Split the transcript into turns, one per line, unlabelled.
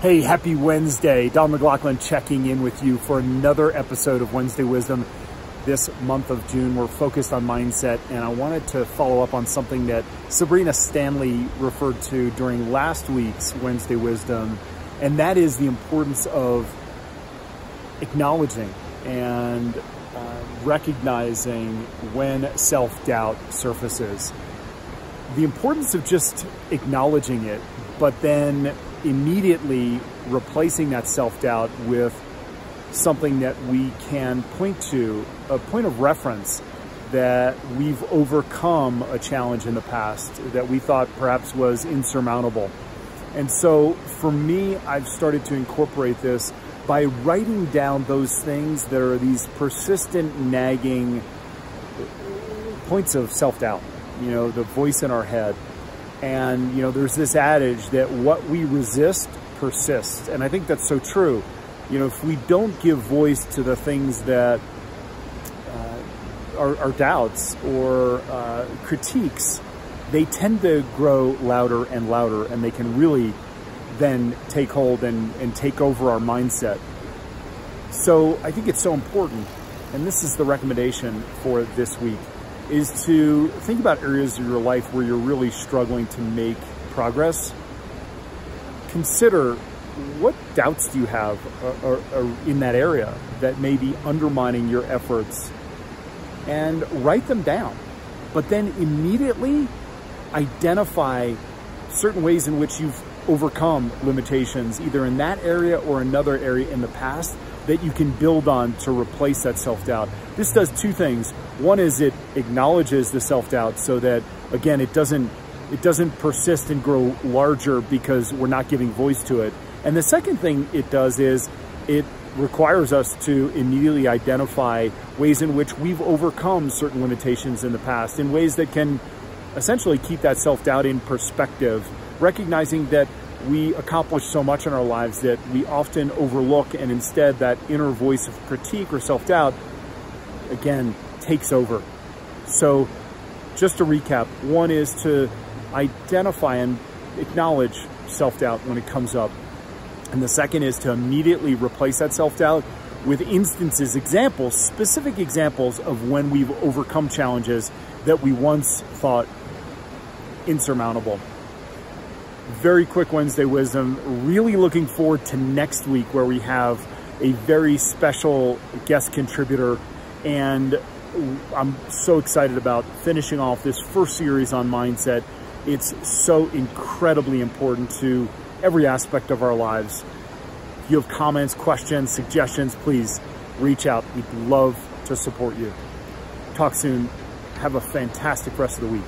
Hey, happy Wednesday. Don McLaughlin checking in with you for another episode of Wednesday Wisdom. This month of June, we're focused on mindset, and I wanted to follow up on something that Sabrina Stanley referred to during last week's Wednesday Wisdom, and that is the importance of acknowledging and recognizing when self-doubt surfaces. The importance of just acknowledging it, but then immediately replacing that self-doubt with something that we can point to, a point of reference that we've overcome a challenge in the past that we thought perhaps was insurmountable. And so for me, I've started to incorporate this by writing down those things that are these persistent, nagging points of self-doubt, you know, the voice in our head. And, you know, there's this adage that what we resist persists. And I think that's so true. You know, if we don't give voice to the things that are doubts or critiques, they tend to grow louder and louder, and they can really then take hold and take over our mindset. So I think it's so important, and this is the recommendation for this week, is to think about areas of your life where you're really struggling to make progress. Consider what doubts do you have in that area that may be undermining your efforts, and write them down. But then immediately identify certain ways in which you've overcome limitations, either in that area or another area in the past, that you can build on to replace that self-doubt. This does two things. One is it acknowledges the self-doubt so that, again, it doesn't persist and grow larger because we're not giving voice to it. And the second thing it does is it requires us to immediately identify ways in which we've overcome certain limitations in the past, in ways that can essentially keep that self-doubt in perspective, recognizing that we accomplish so much in our lives that we often overlook, and instead that inner voice of critique or self-doubt, again, takes over. So just to recap, one is to identify and acknowledge self-doubt when it comes up. And the second is to immediately replace that self-doubt with instances, examples, specific examples of when we've overcome challenges that we once thought insurmountable. Very quick Wednesday Wisdom. Really looking forward to next week, where we have a very special guest contributor, and I'm so excited about finishing off this first series on mindset. It's so incredibly important to every aspect of our lives. If you have comments, questions, suggestions, please reach out. We'd love to support you. Talk soon. Have a fantastic rest of the week.